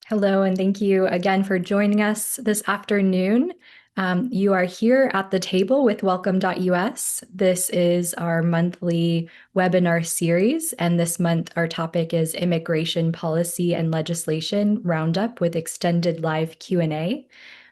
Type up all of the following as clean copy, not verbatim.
Hello, and thank you again for joining us this afternoon. You are here at the table with Welcome.us. This is our monthly webinar series, and this month our topic is Immigration Policy and Legislation Roundup with extended live Q&A.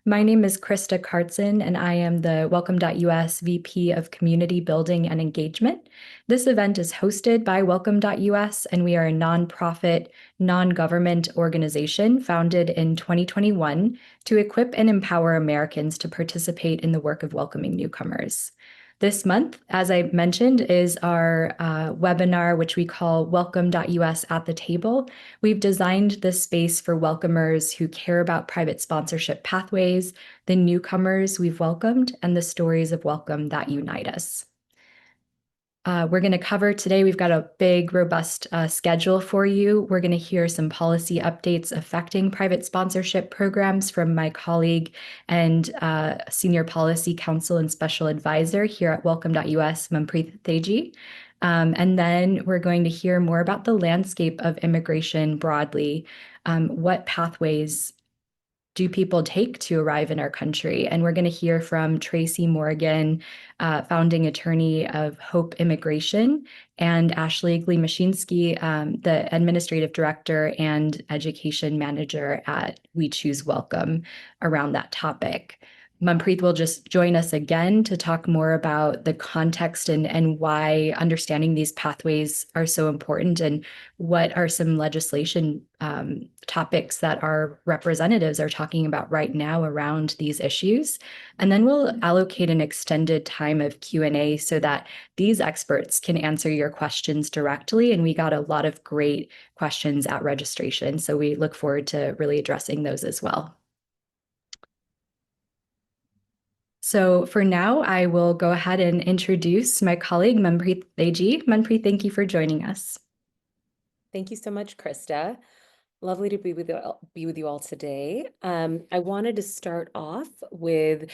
My name is Krista Cartson, and I am the Welcome.us VP of Community Building and Engagement. This event is hosted by Welcome.us, and we are a nonprofit, non-government organization founded in 2021 to equip and empower Americans to participate in the work of welcoming newcomers. This month, as I mentioned, is our webinar, which we call Welcome.us at the Table. We've designed this space for welcomers who care about private sponsorship pathways, the newcomers we've welcomed, and the stories of welcome that unite us. We're going to cover today, we've got a big, robust schedule for you. We're going to hear some policy updates affecting private sponsorship programs from my colleague and Senior Policy Counsel and Special Advisor here at Welcome.us, Manpreet Teji. And then we're going to hear more about the landscape of immigration broadly. What pathways do people take to arrive in our country? And we're going to hear from Tracie Morgan, founding attorney of Hope Immigration, and Ashley Glimasinski, the administrative director and education manager at We Choose Welcome, around that topic. Manpreet will just join us again to talk more about the context and why understanding these pathways are so important and what are some legislation topics that our representatives are talking about right now around these issues. And then we'll allocate an extended time of Q&A so that these experts can answer your questions directly. And we got a lot of great questions at registration, so we look forward to really addressing those as well. So for now, I will go ahead and introduce my colleague, Manpreet Teji. Manpreet, thank you for joining us. Thank you so much, Krista. Lovely to be with you all today. I wanted to start off with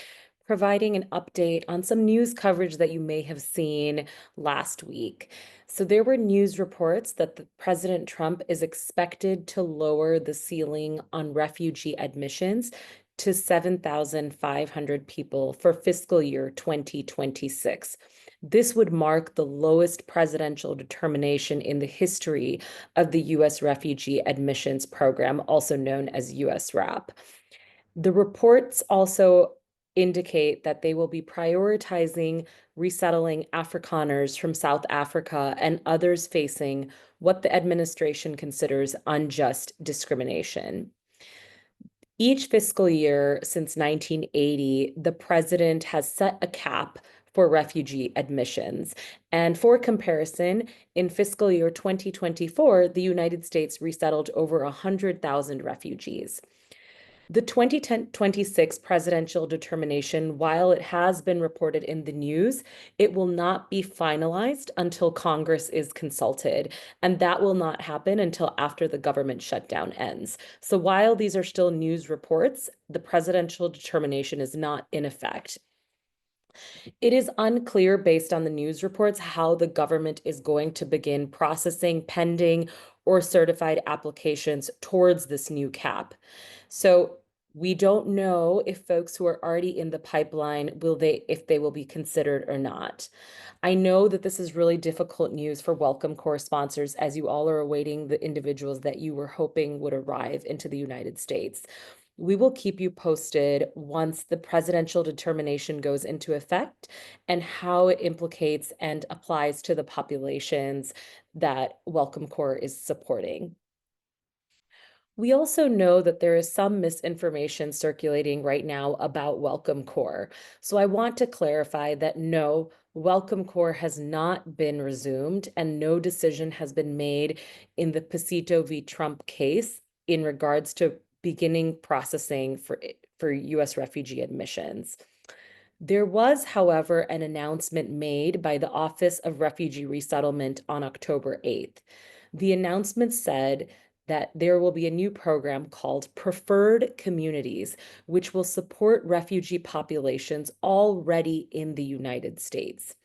providing an update on some news coverage that you may have seen last week. So there were news reports that President Trump is expected to lower the ceiling on refugee admissions to 7,500 people for fiscal year 2026. This would mark the lowest presidential determination in the history of the U.S. Refugee Admissions Program, also known as USRAP. The reports also indicate that they will be prioritizing resettling Afrikaners from South Africa and others facing what the administration considers unjust discrimination. Each fiscal year since 1980, the president has set a cap for refugee admissions. And for comparison, in fiscal year 2024, the United States resettled over 100,000 refugees. The 2026 presidential determination, while it has been reported in the news, it will not be finalized until Congress is consulted, and that will not happen until after the government shutdown ends. So while these are still news reports, the presidential determination is not in effect. It is unclear based on the news reports how the government is going to begin processing pending or certified applications towards this new cap. So we don't know if folks who are already in the pipeline if they will be considered or not. I know that this is really difficult news for Welcome Corps sponsors as you all are awaiting the individuals that you were hoping would arrive into the United States. We will keep you posted once the presidential determination goes into effect and how it implicates and applies to the populations that Welcome Corps is supporting. We also know that there is some misinformation circulating right now about Welcome Corps. So I want to clarify that no, Welcome Corps has not been resumed and no decision has been made in the Pasito v. Trump case in regards to beginning processing for U.S. refugee admissions. There was, however, an announcement made by the Office of Refugee Resettlement on October 8th. The announcement said that there will be a new program called Preferred Communities, which will support refugee populations already in the United States.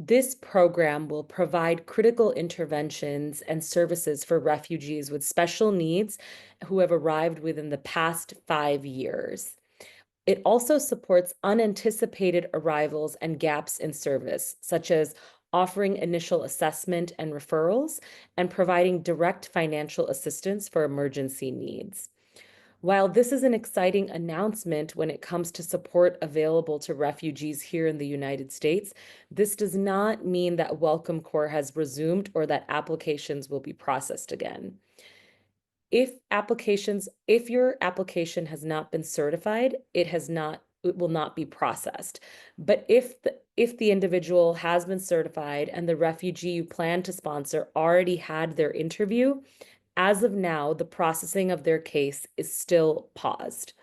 This program will provide critical interventions and services for refugees with special needs who have arrived within the past 5 years. It also supports unanticipated arrivals and gaps in service, such as offering initial assessment and referrals and providing direct financial assistance for emergency needs. While this is an exciting announcement when it comes to support available to refugees here in the United States, this does not mean that Welcome Corps has resumed or that applications will be processed again. If your application has not been certified, it will not be processed. But if the individual has been certified and the refugee you plan to sponsor already had their interview, as of now, the processing of their case is still paused.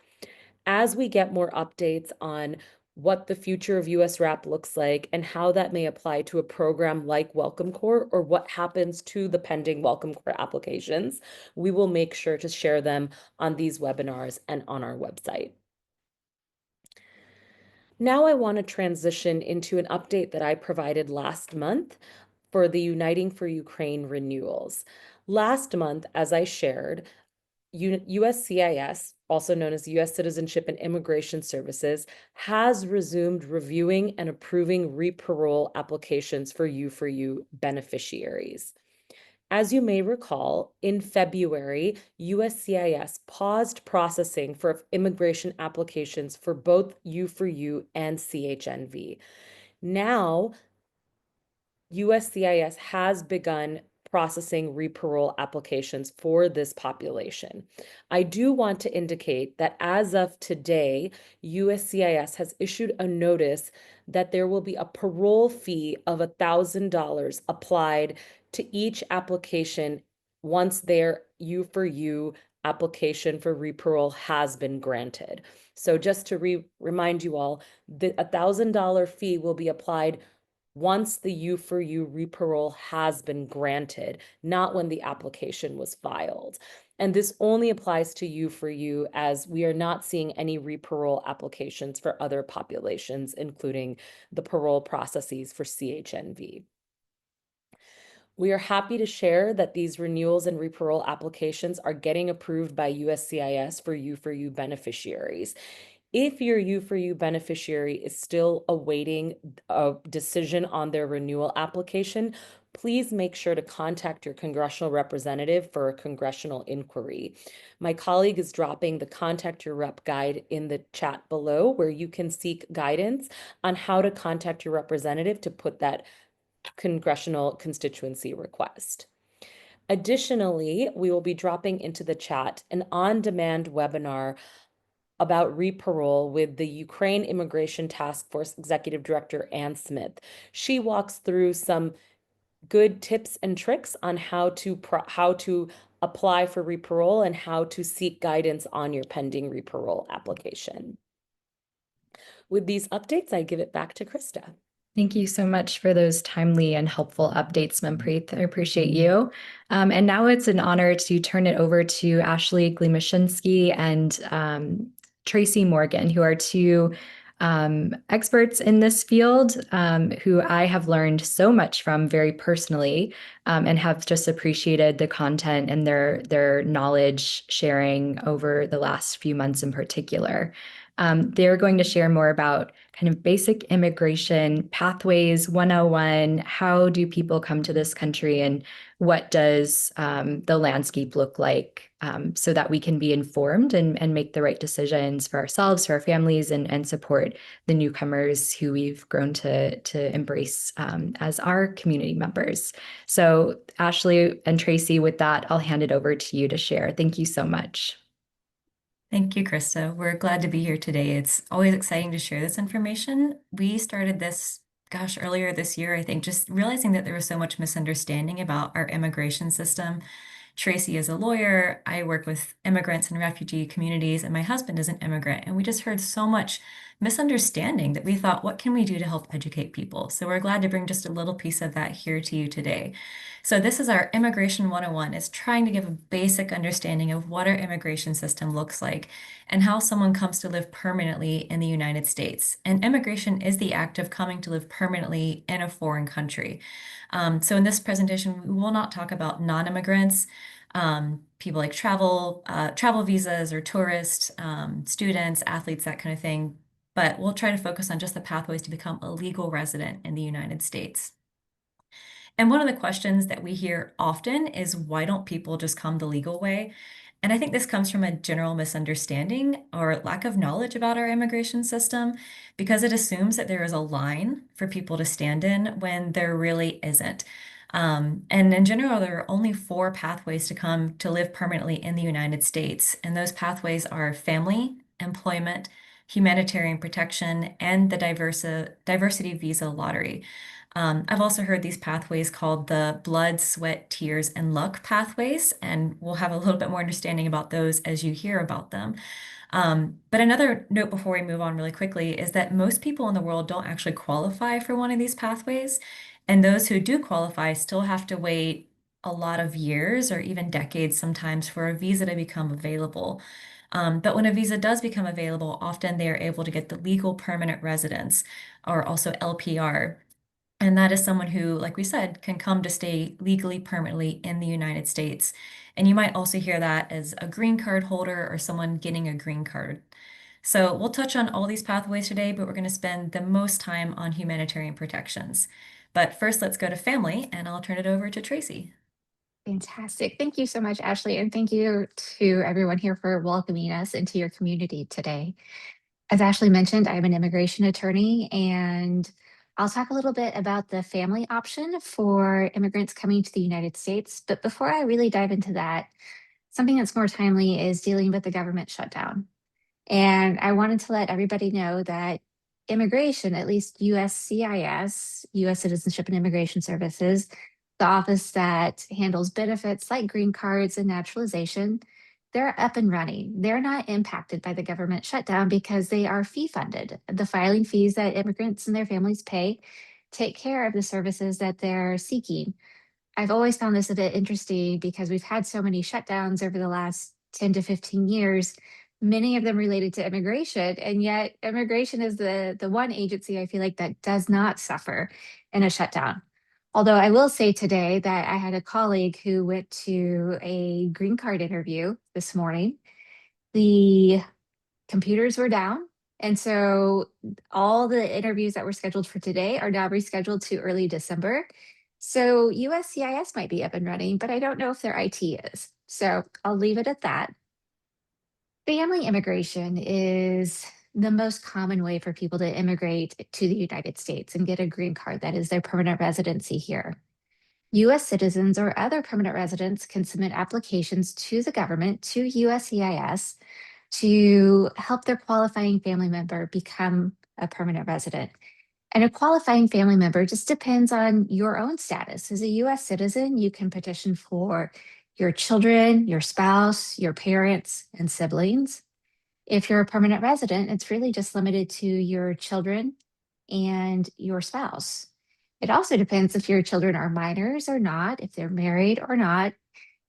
As we get more updates on what the future of US RAP looks like and how that may apply to a program like Welcome Corps or what happens to the pending Welcome Corps applications, we will make sure to share them on these webinars and on our website. Now I want to transition into an update that I provided last month for the Uniting for Ukraine renewals. Last month, as I shared, USCIS, also known as U.S. Citizenship and Immigration Services, has resumed reviewing and approving re-parole applications for U4U beneficiaries. As you may recall, in February, USCIS paused processing for immigration applications for both U4U and CHNV. Now, USCIS has begun processing re-parole applications for this population. I do want to indicate that as of today, USCIS has issued a notice that there will be a parole fee of $1,000 applied to each application once their U4U application for re-parole has been granted. So just to remind you all, the $1,000 fee will be applied once the U4U re-parole has been granted, not when the application was filed. And this only applies to U4U as we are not seeing any re-parole applications for other populations, including the parole processes for CHNV. We are happy to share that these renewals and re-parole applications are getting approved by USCIS for U4U beneficiaries. If your U4U beneficiary is still awaiting a decision on their renewal application, please make sure to contact your congressional representative for a congressional inquiry. My colleague is dropping the Contact Your Rep guide in the chat below, where you can seek guidance on how to contact your representative to put that congressional constituency request. Additionally, we will be dropping into the chat an on-demand webinar about re-parole with the Ukraine Immigration Task Force Executive Director, Ann Smith. She walks through some good tips and tricks on how to apply for re-parole and how to seek guidance on your pending re-parole application. With these updates, I give it back to Krista. Thank you so much for those timely and helpful updates, Manpreet. I appreciate you. And now it's an honor to turn it over to Ashley Glimasinski and Tracie Morgan, who are two experts in this field, who I have learned so much from very personally, and have just appreciated the content and their knowledge sharing over the last few months in particular. They're going to share more about kind of basic immigration pathways 101. How do people come to this country, and what does the landscape look like, so that we can be informed and make the right decisions for ourselves, for our families, and support the newcomers who we've grown to embrace as our community members. So Ashley and Tracie, with that, I'll hand it over to you to share. Thank you so much. Thank you, Krista. We're glad to be here today. It's always exciting to share this information. We started this, earlier this year, I think, just realizing that there was so much misunderstanding about our immigration system. Tracie is a lawyer. I work with immigrants and refugee communities, and my husband is an immigrant. And we just heard so much misunderstanding that we thought, what can we do to help educate people? So we're glad to bring just a little piece of that here to you today. So this is our Immigration 101. It's trying to give a basic understanding of what our immigration system looks like and how someone comes to live permanently in the United States. And immigration is the act of coming to live permanently in a foreign country. So in this presentation, we will not talk about non-immigrants, people like travel visas or tourists, students, athletes, that kind of thing. But we'll try to focus on just the pathways to become a legal resident in the United States. And one of the questions that we hear often is, why don't people just come the legal way? And I think this comes from a general misunderstanding or lack of knowledge about our immigration system, because it assumes that there is a line for people to stand in when there really isn't. And in general, there are only 4 pathways to come to live permanently in the United States. And those pathways are family, employment, humanitarian protection, and the diversity visa lottery. I've also heard these pathways called the blood, sweat, tears, and luck pathways, and we'll have a little bit more understanding about those as you hear about them. But another note before we move on really quickly is that most people in the world don't actually qualify for one of these pathways, and those who do qualify still have to wait a lot of years or even decades sometimes for a visa to become available. But when a visa does become available, often they are able to get the legal permanent residence, or also LPR. And that is someone who, like we said, can come to stay legally permanently in the United States. And you might also hear that as a green card holder or someone getting a green card. So we'll touch on all these pathways today, but we're going to spend the most time on humanitarian protections. But first, let's go to family, and I'll turn it over to Tracie. Fantastic. Thank you so much, Ashley. And thank you to everyone here for welcoming us into your community today. As Ashley mentioned, I'm an immigration attorney, and I'll talk a little bit about the family option for immigrants coming to the United States. But before I really dive into that, something that's more timely is dealing with the government shutdown. And I wanted to let everybody know that immigration, at least USCIS, US Citizenship and Immigration Services, the office that handles benefits like green cards and naturalization, they're up and running. They're not impacted by the government shutdown because they are fee funded. The filing fees that immigrants and their families pay take care of the services that they're seeking. I've always found this a bit interesting because we've had so many shutdowns over the last 10 to 15 years, many of them related to immigration. And yet immigration is the one agency I feel like that does not suffer in a shutdown. Although I will say today that I had a colleague who went to a green card interview this morning. The computers were down. And so all the interviews that were scheduled for today are now rescheduled to early December. So USCIS might be up and running, but I don't know if their IT is. So I'll leave it at that. Family immigration is the most common way for people to immigrate to the United States and get a green card that is their permanent residency here. US citizens or other permanent residents can submit applications to the government, to USCIS, to help their qualifying family member become a permanent resident. And a qualifying family member just depends on your own status. As a US citizen, you can petition for your children, your spouse, your parents, and siblings. If you're a permanent resident, it's really just limited to your children and your spouse. It also depends if your children are minors or not, if they're married or not.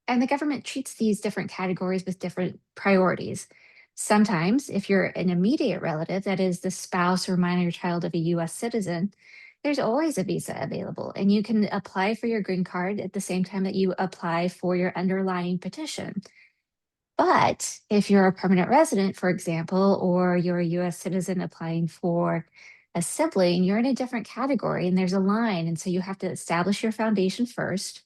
And the government treats these different categories with different priorities. Sometimes, if you're an immediate relative, that is the spouse or minor child of a US citizen, there's always a visa available, and you can apply for your green card at the same time that you apply for your underlying petition. But if you're a permanent resident, for example, or you're a US citizen applying for a sibling, you're in a different category and there's a line. And so you have to establish your foundation first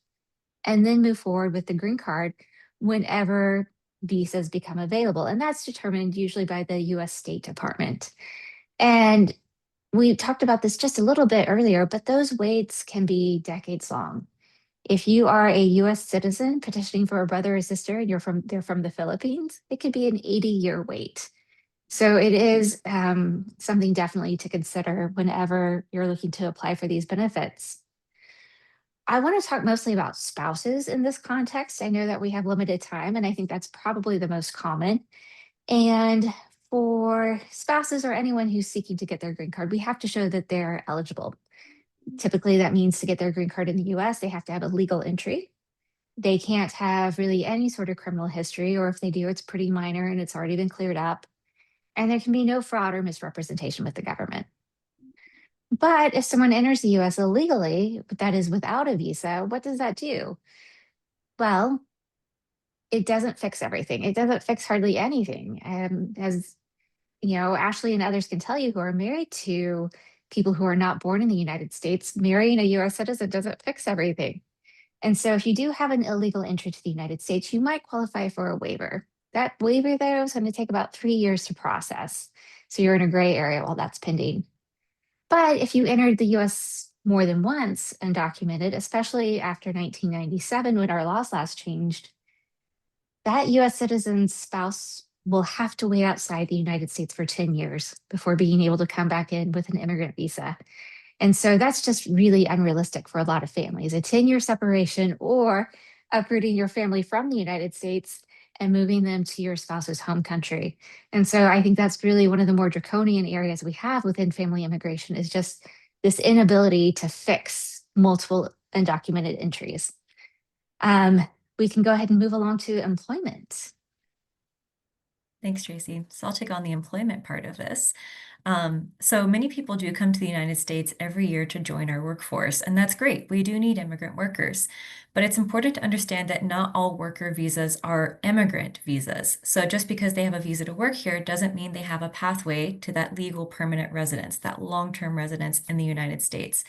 and then move forward with the green card whenever visas become available. And that's determined usually by the US State Department. And we talked about this just a little bit earlier, but those waits can be decades long. If you are a US citizen petitioning for a brother or sister and they're from the Philippines, it could be an 80-year wait. So it is something definitely to consider whenever you're looking to apply for these benefits. I want to talk mostly about spouses in this context. I know that we have limited time, and I think that's probably the most common. And for spouses or anyone who's seeking to get their green card, we have to show that they're eligible. Typically, that means to get their green card in the US, they have to have a legal entry. They can't have really any sort of criminal history, or if they do, it's pretty minor and it's already been cleared up. And there can be no fraud or misrepresentation with the government. But if someone enters the US illegally, but that is without a visa, what does that do? Well, it doesn't fix everything. It doesn't fix hardly anything. As you know, Ashley and others can tell you who are married to people who are not born in the United States, marrying a US citizen doesn't fix everything. And so if you do have an illegal entry to the United States, you might qualify for a waiver. That waiver, though, is going to take about 3 years to process. So you're in a gray area while that's pending. But if you entered the US more than once undocumented, especially after 1997 when our laws last changed, that US citizen's spouse will have to wait outside the United States for 10 years before being able to come back in with an immigrant visa. And so that's just really unrealistic for a lot of families. A 10-year separation or uprooting your family from the United States and moving them to your spouse's home country. And so I think that's really one of the more draconian areas we have within family immigration is just this inability to fix multiple undocumented entries. We can go ahead and move along to employment. Thanks, Tracie. So I'll take on the employment part of this. So many people do come to the United States every year to join our workforce, and that's great. We do need immigrant workers, but it's important to understand that not all worker visas are immigrant visas. So just because they have a visa to work here doesn't mean they have a pathway to that legal permanent residence, that long-term residence in the United States.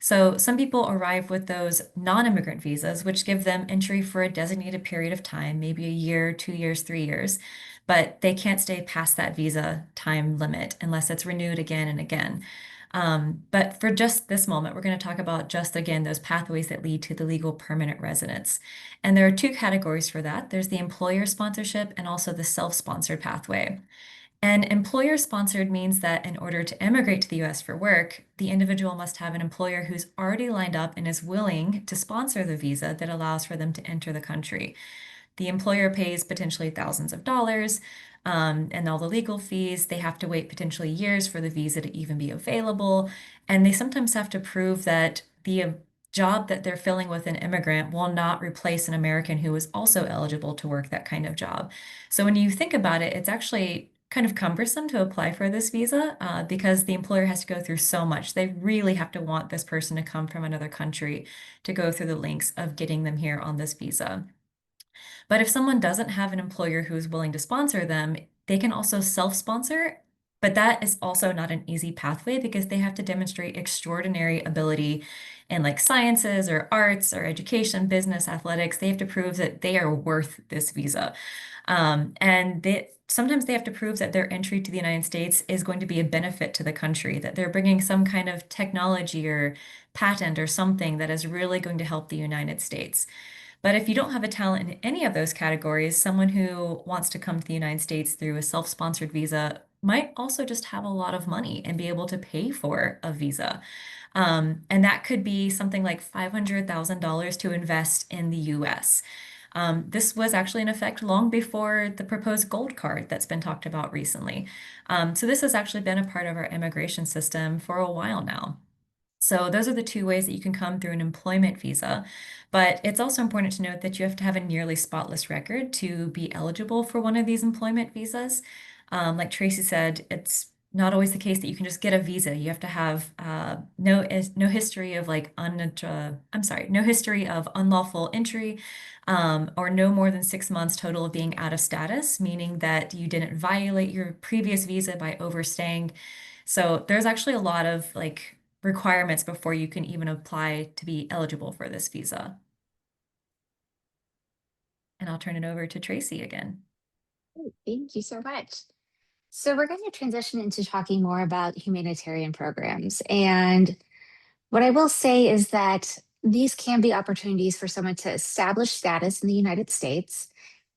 So some people arrive with those non-immigrant visas, which give them entry for a designated period of time, maybe a year, 2 years, 3 years, but they can't stay past that visa time limit unless it's renewed again and again. But for just this moment, we're going to talk about just, again, those pathways that lead to the legal permanent residence. And there are two categories for that. There's the employer sponsorship and also the self-sponsored pathway. And employer-sponsored means that in order to immigrate to the US for work, the individual must have an employer who's already lined up and is willing to sponsor the visa that allows for them to enter the country. The employer pays potentially thousands of dollars and all the legal fees. They have to wait potentially years for the visa to even be available. And they sometimes have to prove that the job that they're filling with an immigrant will not replace an American who is also eligible to work that kind of job. So when you think about it, it's actually kind of cumbersome to apply for this visa because the employer has to go through so much. They really have to want this person to come from another country to go through the links of getting them here on this visa. But if someone doesn't have an employer who is willing to sponsor them, they can also self-sponsor, but that is also not an easy pathway because they have to demonstrate extraordinary ability in like sciences or arts or education, business, athletics. They have to prove that they are worth this visa. Sometimes they have to prove that their entry to the United States is going to be a benefit to the country, that they're bringing some kind of technology or patent or something that is really going to help the United States. But if you don't have a talent in any of those categories, someone who wants to come to the United States through a self-sponsored visa might also just have a lot of money and be able to pay for a visa. And that could be something like $500,000 to invest in the US. This was actually in effect long before the proposed gold card that's been talked about recently. So this has actually been a part of our immigration system for a while now. So those are the two ways that you can come through an employment visa. But it's also important to note that you have to have a nearly spotless record to be eligible for one of these employment visas. Like Tracie said, it's not always the case that you can just get a visa. You have to have no history of no history of unlawful entry, or no more than 6 months total of being out of status, meaning that you didn't violate your previous visa by overstaying. So there's actually a lot of requirements before you can even apply to be eligible for this visa. And I'll turn it over to Tracie again. Thank you so much. So we're going to transition into talking more about humanitarian programs. And what I will say is that these can be opportunities for someone to establish status in the United States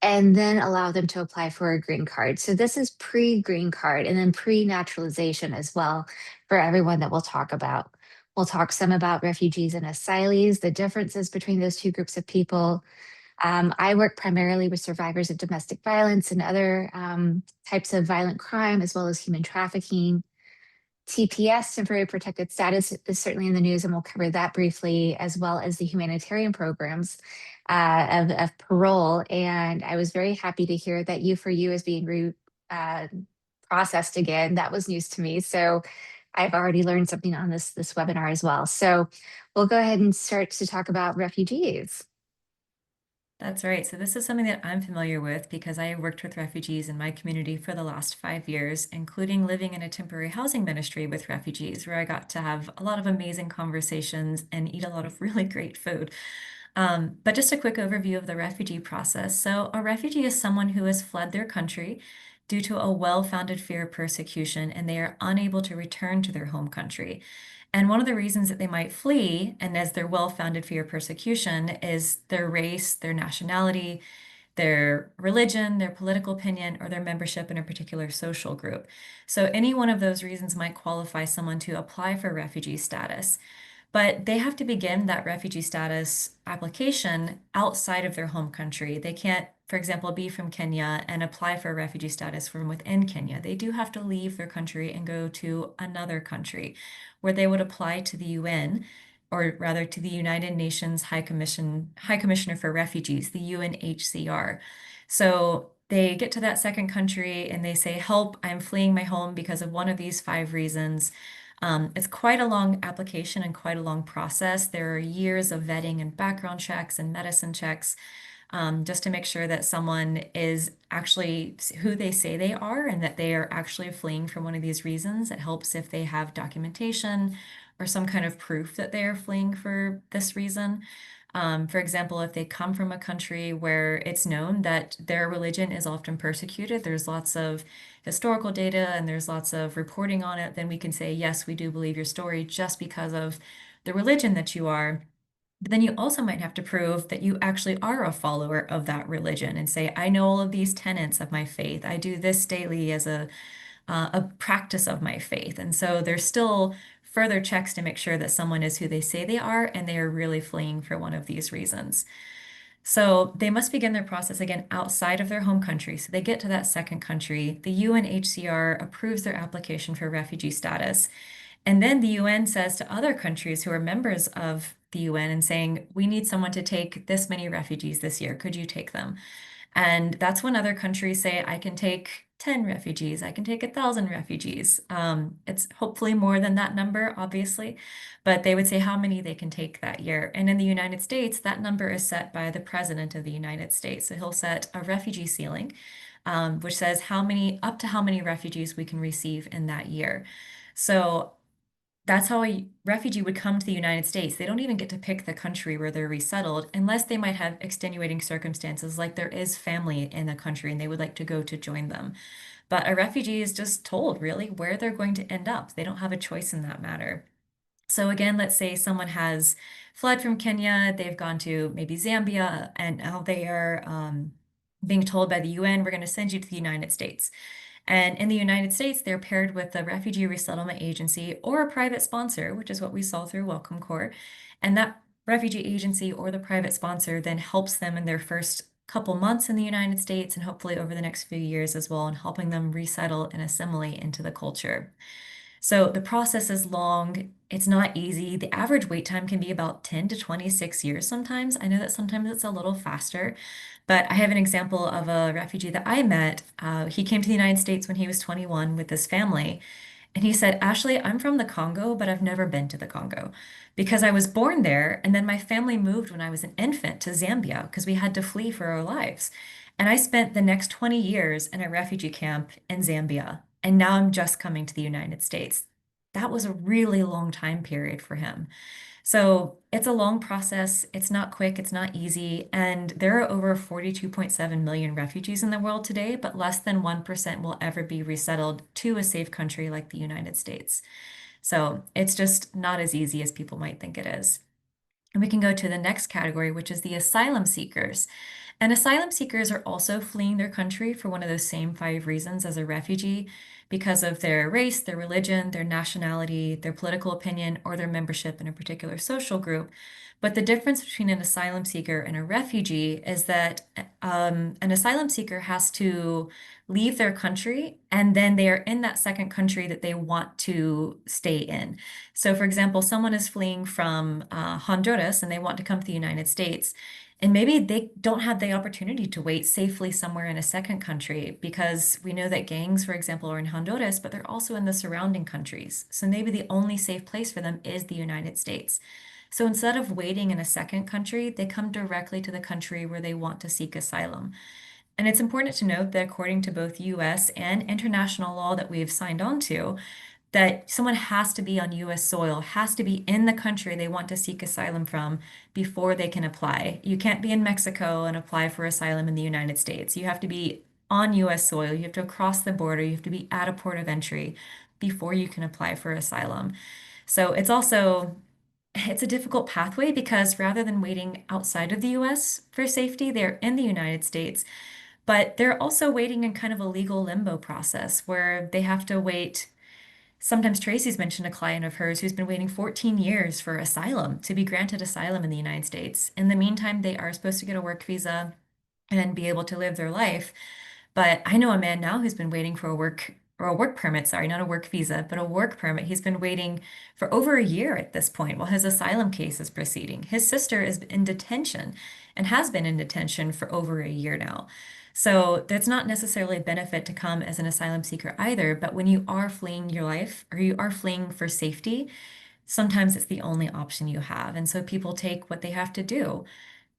and then allow them to apply for a green card. So this is pre-green card and then pre-naturalization as well for everyone that we'll talk about. We'll talk some about refugees and asylees, the differences between those two groups of people, I work primarily with survivors of domestic violence and other types of violent crime, as well as human trafficking. TPS, temporary protected status, is certainly in the news, and we'll cover that briefly, as well as the humanitarian programs of parole. And I was very happy to hear that U4U is being processed again. That was news to me. So I've already learned something on this webinar as well. So we'll go ahead and start to talk about refugees. That's right. So this is something that I'm familiar with because I worked with refugees in my community for the last 5 years, including living in a temporary housing ministry with refugees, where I got to have a lot of amazing conversations and eat a lot of really great food. But just a quick overview of the refugee process. So a refugee is someone who has fled their country due to a well-founded fear of persecution, and they are unable to return to their home country. And one of the reasons that they might flee, and as their well-founded fear of persecution, is their race, their nationality, their religion, their political opinion, or their membership in a particular social group. So any one of those reasons might qualify someone to apply for refugee status. But they have to begin that refugee status application outside of their home country. They can't, for example, be from Kenya and apply for refugee status from within Kenya. They do have to leave their country and go to another country where they would apply to the UN, or rather to the United Nations High Commissioner for Refugees, the UNHCR. So they get to that second country and they say, "Help, I'm fleeing my home because of one of these 5 reasons." It's quite a long application and quite a long process. There are years of vetting and background checks and medicine checks, just to make sure that someone is actually who they say they are and that they are actually fleeing for one of these reasons. It helps if they have documentation or some kind of proof that they are fleeing for this reason. For example, if they come from a country where it's known that their religion is often persecuted, there's lots of historical data and there's lots of reporting on it, then we can say, yes, we do believe your story just because of the religion that you are. But then you also might have to prove that you actually are a follower of that religion and say, I know all of these tenets of my faith. I do this daily as a practice of my faith. And so there's still further checks to make sure that someone is who they say they are and they are really fleeing for one of these reasons. So they must begin their process again outside of their home country. So they get to that second country. The UNHCR approves their application for refugee status. And then the UN says to other countries who are members of the UN and saying, we need someone to take this many refugees this year. Could you take them? And that's when other countries say, I can take 10 refugees, I can take 1,000 refugees. It's hopefully more than that number, obviously, but they would say how many they can take that year. And in the United States, that number is set by the President of the United States. So he'll set a refugee ceiling, which says up to how many refugees we can receive in that year. So that's how a refugee would come to the United States. They don't even get to pick the country where they're resettled unless they might have extenuating circumstances, like there is family in the country and they would like to go to join them. But a refugee is just told really where they're going to end up. They don't have a choice in that matter. So again, let's say someone has fled from Kenya, they've gone to maybe Zambia, and now they are being told by the UN, we're going to send you to the United States. And in the United States, they're paired with the Refugee Resettlement Agency or a private sponsor, which is what we saw through Welcome Corps. And that refugee agency or the private sponsor then helps them in their first couple months in the United States and hopefully over the next few years as well, in helping them resettle and assimilate into the culture. So the process is long. It's not easy. The average wait time can be about 10 to 26 years sometimes. I know that sometimes it's a little faster, but I have an example of a refugee that I met. He came to the United States when he was 21 with his family. And he said, Ashley, I'm from the Congo, but I've never been to the Congo because I was born there. And then my family moved when I was an infant to Zambia because we had to flee for our lives. And I spent the next 20 years in a refugee camp in Zambia. And now I'm just coming to the United States. That was a really long time period for him. So it's a long process. It's not quick. It's not easy. And there are over 42.7 million refugees in the world today, but less than 1% will ever be resettled to a safe country like the United States. So it's just not as easy as people might think it is. And we can go to the next category, which is the asylum seekers. And asylum seekers are also fleeing their country for one of those same 5 reasons as a refugee, because of their race, their religion, their nationality, their political opinion, or their membership in a particular social group. But the difference between an asylum seeker and a refugee is that an asylum seeker has to leave their country and then they are in that second country that they want to stay in. So, for example, someone is fleeing from Honduras and they want to come to the United States. And maybe they don't have the opportunity to wait safely somewhere in a second country because we know that gangs, for example, are in Honduras, but they're also in the surrounding countries. So maybe the only safe place for them is the United States. So instead of waiting in a second country, they come directly to the country where they want to seek asylum. And it's important to note that according to both US and international law that we've signed on to, that someone has to be on US soil, has to be in the country they want to seek asylum from before they can apply. You can't be in Mexico and apply for asylum in the United States. You have to be on US soil, you have to cross the border, you have to be at a port of entry before you can apply for asylum. So it's a difficult pathway because rather than waiting outside of the US for safety, they're in the United States, but they're also waiting in kind of a legal limbo process where they have to wait. Sometimes Tracie's mentioned a client of hers who's been waiting 14 years for asylum, to be granted asylum in the United States. In the meantime, they are supposed to get a work visa and be able to live their life. But I know a man now who's been waiting for a work permit, sorry, not a work visa, but a work permit. He's been waiting for over a year at this point while his asylum case is proceeding. His sister is in detention and has been in detention for over a year now. So that's not necessarily a benefit to come as an asylum seeker either, but when you are fleeing your life or you are fleeing for safety, sometimes it's the only option you have. And so people take what they have to do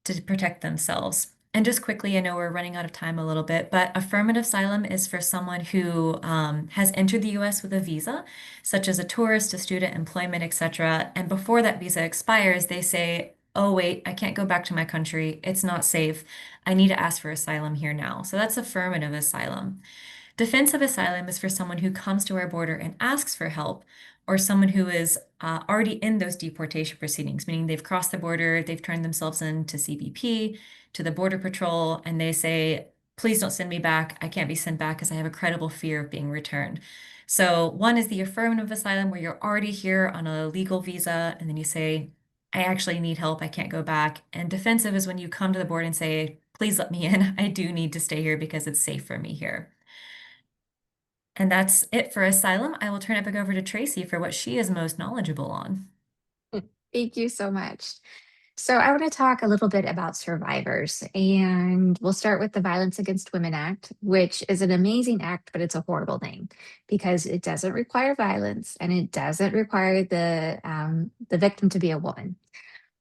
to protect themselves. And just quickly, I know we're running out of time a little bit, but affirmative asylum is for someone who has entered the US with a visa, such as a tourist, a student, employment, etc. And before that visa expires, they say, oh, wait, I can't go back to my country. It's not safe. I need to ask for asylum here now. So that's affirmative asylum. Defensive asylum is for someone who comes to our border and asks for help, or someone who is already in those deportation proceedings, meaning they've crossed the border, they've turned themselves in to CBP, to the Border Patrol, and they say, please don't send me back. I can't be sent back because I have a credible fear of being returned. So one is the affirmative asylum where you're already here on a legal visa, and then you say, I actually need help. I can't go back. And defensive is when you come to the border and say, please let me in. I do need to stay here because it's safe for me here. And that's it for asylum. I will turn it back over to Tracie for what she is most knowledgeable on. Thank you so much. So I want to talk a little bit about survivors, and we'll start with the Violence Against Women Act, which is an amazing act, but it's a horrible thing because it doesn't require violence and it doesn't require the victim to be a woman.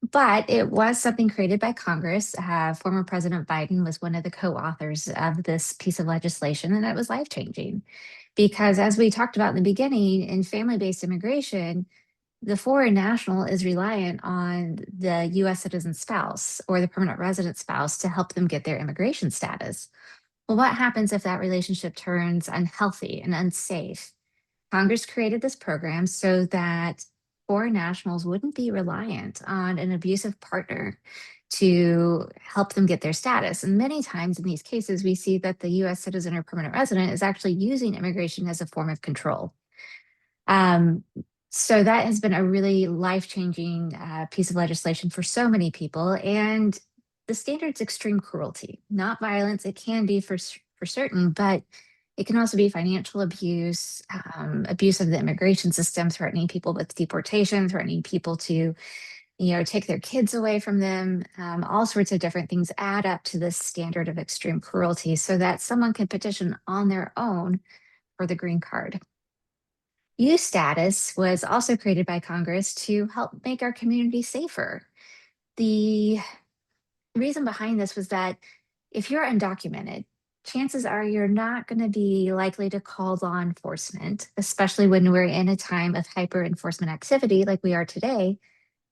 But it was something created by Congress. Former President Biden was one of the co-authors of this piece of legislation, and it was life-changing because, as we talked about in the beginning, in family-based immigration, the foreign national is reliant on the US citizen spouse or the permanent resident spouse to help them get their immigration status. Well, what happens if that relationship turns unhealthy and unsafe? Congress created this program so that foreign nationals wouldn't be reliant on an abusive partner to help them get their status. And many times in these cases, we see that the US citizen or permanent resident is actually using immigration as a form of control. So that has been a really life-changing piece of legislation for so many people. And the standard's extreme cruelty, not violence. It can be for certain, but it can also be financial abuse, abuse of the immigration system, threatening people with deportation, threatening people to, take their kids away from them. All sorts of different things add up to this standard of extreme cruelty so that someone can petition on their own for the green card. U status was also created by Congress to help make our community safer. The reason behind this was that if you're undocumented, chances are you're not going to be likely to call law enforcement, especially when we're in a time of hyper enforcement activity like we are today.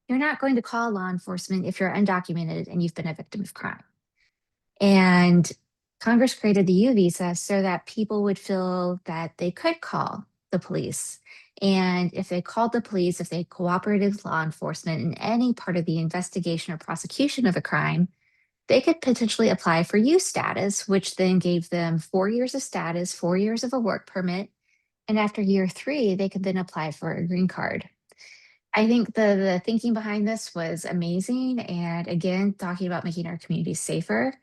You're not going to call law enforcement if you're undocumented and you've been a victim of crime. And Congress created the U visa so that people would feel that they could call the police. And if they called the police, if they cooperated with law enforcement in any part of the investigation or prosecution of a crime, they could potentially apply for U status, which then gave them 4 years of status, 4 years of a work permit. And after year 3, they could then apply for a green card. I think the thinking behind this was amazing. And again, talking about making our communities safer.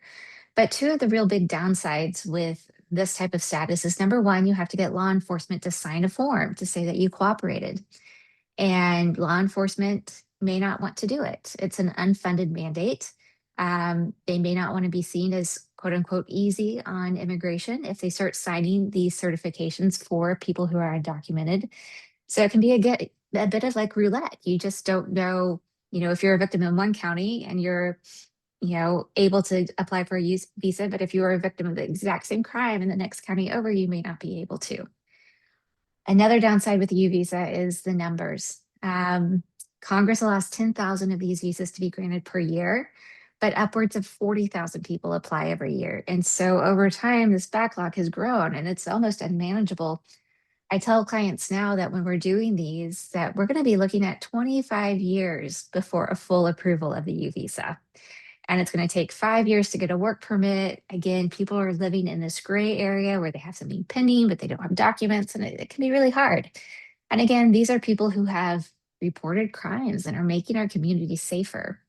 But two of the real big downsides with this type of status is number one, you have to get law enforcement to sign a form to say that you cooperated. And law enforcement may not want to do it. It's an unfunded mandate. They may not want to be seen as quote unquote easy on immigration if they start signing these certifications for people who are undocumented. So it can be a bit of like roulette. You just don't know, if you're a victim in one county and you're, able to apply for a use visa, but if you are a victim of the exact same crime in the next county over, you may not be able to. Another downside with the U visa is the numbers. Congress allows 10,000 of these visas to be granted per year, but upwards of 40,000 people apply every year. And so over time, this backlog has grown and it's almost unmanageable. I tell clients now that when we're doing these, that we're going to be looking at 25 years before a full approval of the U visa. And it's going to take 5 years to get a work permit. Again, people are living in this gray area where they have something pending, but they don't have documents, and it can be really hard. And again, these are people who have reported crimes and are making our community safer.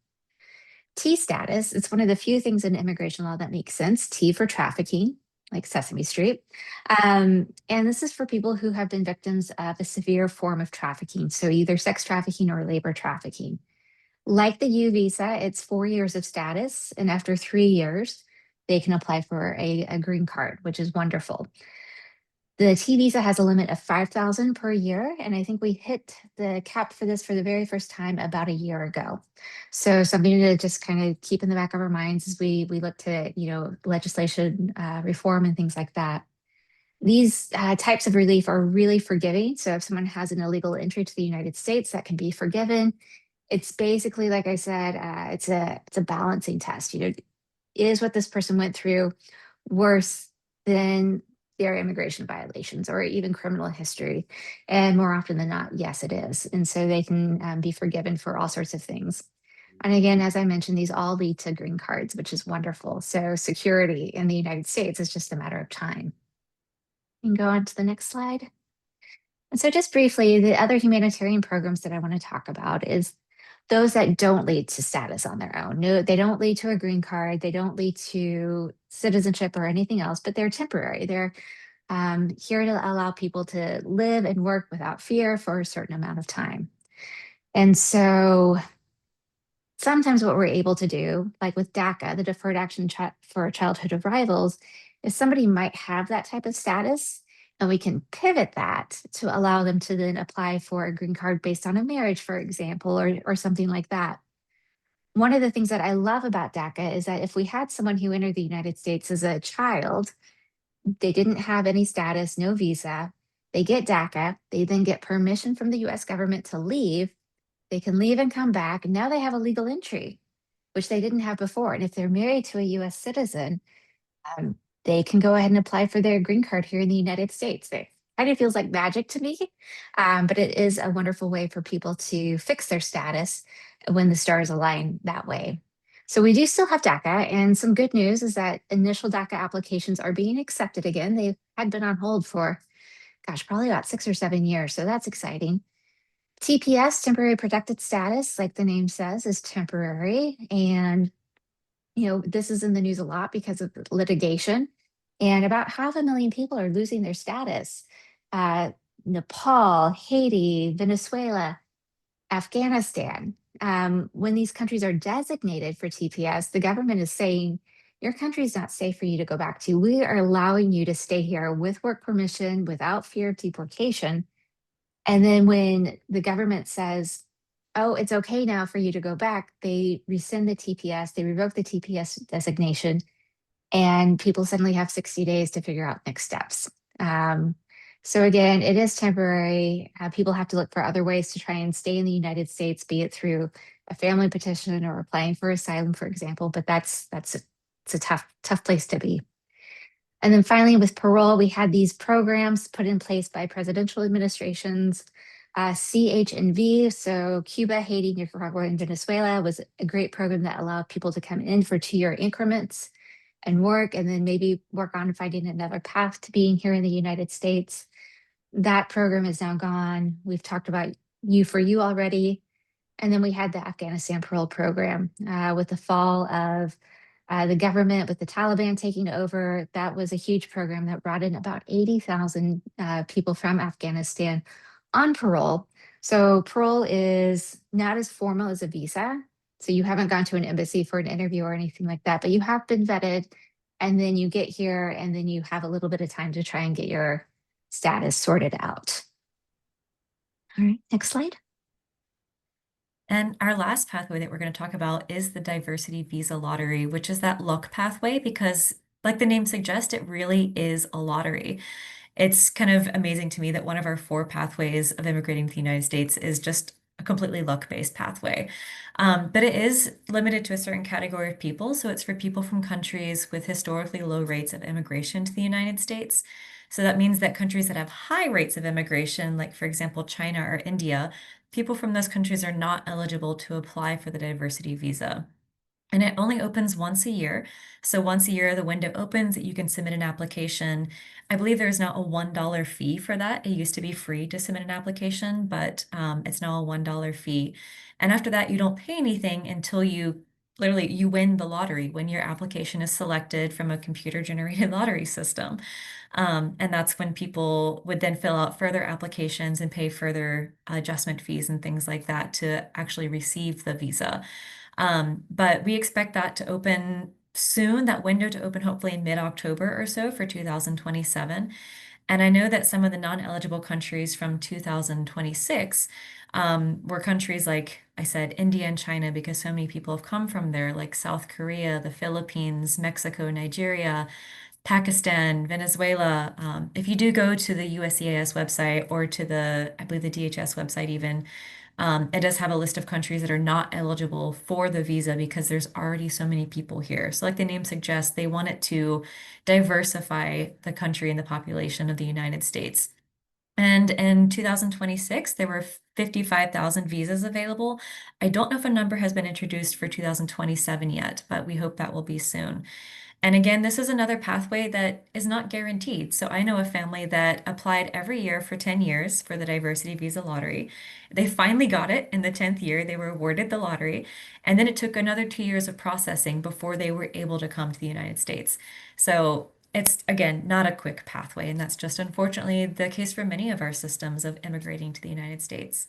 T status, it's one of the few things in immigration law that makes sense. T for trafficking, like Sesame Street. And this is for people who have been victims of a severe form of trafficking, so either sex trafficking or labor trafficking. Like the U visa, it's 4 years of status, and after 3 years, they can apply for a green card, which is wonderful. The T visa has a limit of 5,000 per year, and I think we hit the cap for this for the very first time about a year ago. So something to just kind of keep in the back of our minds as we look to legislation reform and things like that. These types of relief are really forgiving. So if someone has an illegal entry to the United States, that can be forgiven. It's basically, like I said, it's a balancing test. Is what this person went through worse than their immigration violations or even criminal history? And more often than not, yes, it is. And so they can be forgiven for all sorts of things. And again, as I mentioned, these all lead to green cards, which is wonderful. So security in the United States is just a matter of time. You can go on to the next slide. And so just briefly, the other humanitarian programs that I want to talk about is those that don't lead to status on their own. No, they don't lead to a green card. They don't lead to citizenship or anything else, but they're temporary. They're here to allow people to live and work without fear for a certain amount of time. And so sometimes what we're able to do, like with DACA, the Deferred Action for Childhood Arrivals, is somebody might have that type of status, and we can pivot that to allow them to then apply for a green card based on a marriage, for example, or something like that. One of the things that I love about DACA is that if we had someone who entered the United States as a child, they didn't have any status, no visa, they get DACA, they then get permission from the US government to leave, they can leave and come back, and now they have a legal entry, which they didn't have before. And if they're married to a US citizen, um, they can go ahead and apply for their green card here in the United States. It kind of feels like magic to me, but it is a wonderful way for people to fix their status when the stars align that way. So we do still have DACA, and some good news is that initial DACA applications are being accepted again. They had been on hold for, gosh, probably about 6 or 7 years, so that's exciting. TPS, temporary protected status, like the name says, is temporary, and this is in the news a lot because of litigation, and about 500,000 people are losing their status. Nepal, Haiti, Venezuela, Afghanistan. When these countries are designated for TPS, the government is saying, your country is not safe for you to go back to. We are allowing you to stay here with work permission without fear of deportation. And then when the government says, oh, it's okay now for you to go back, they rescind the TPS, they revoke the TPS designation, and people suddenly have 60 days to figure out next steps. So again, it is temporary. People have to look for other ways to try and stay in the United States, be it through a family petition or applying for asylum, for example, but it's a tough place to be. And then finally, with parole, we had these programs put in place by presidential administrations, CH&V, so Cuba, Haiti, Nicaragua, and Venezuela was a great program that allowed people to come in for 2-year increments and work, and then maybe work on finding another path to being here in the United States. That program is now gone. We've talked about U4U already. And then we had the Afghanistan parole program with the fall of the government, with the Taliban taking over. That was a huge program that brought in about 80,000 people from Afghanistan on parole. So parole is not as formal as a visa. So you haven't gone to an embassy for an interview or anything like that, but you have been vetted. And then you get here and then you have a little bit of time to try and get your status sorted out. All right, next slide. And our last pathway that we're going to talk about is the diversity visa lottery, which is that luck pathway because, like the name suggests, it really is a lottery. It's kind of amazing to me that one of our 4 pathways of immigrating to the United States is just a completely luck-based pathway. But it is limited to a certain category of people. So it's for people from countries with historically low rates of immigration to the United States. So that means that countries that have high rates of immigration, like for example, China or India, people from those countries are not eligible to apply for the diversity visa. And it only opens once a year. So once a year, the window opens, you can submit an application. I believe there's now a $1 fee for that. It used to be free to submit an application, but it's now a $1 fee. And after that, you don't pay anything until you win the lottery when your application is selected from a computer-generated lottery system. And that's when people would then fill out further applications and pay further adjustment fees and things like that to actually receive the visa. But we expect that to open soon, that window to open hopefully in mid-October or so for 2027. And I know that some of the non-eligible countries from 2026 were countries like I said, India and China, because so many people have come from there, like South Korea, the Philippines, Mexico, Nigeria, Pakistan, Venezuela. If you do go to the USCIS website or to I believe the DHS website even, it does have a list of countries that are not eligible for the visa because there's already so many people here. So like the name suggests, they want it to diversify the country and the population of the United States. And in 2026, there were 55,000 visas available. I don't know if a number has been introduced for 2027 yet, but we hope that will be soon. And again, this is another pathway that is not guaranteed. So I know a family that applied every year for 10 years for the diversity visa lottery. They finally got it in the 10th year. They were awarded the lottery. And then it took another 2 years of processing before they were able to come to the United States. So it's, again, not a quick pathway. And that's just unfortunately the case for many of our systems of immigrating to the United States.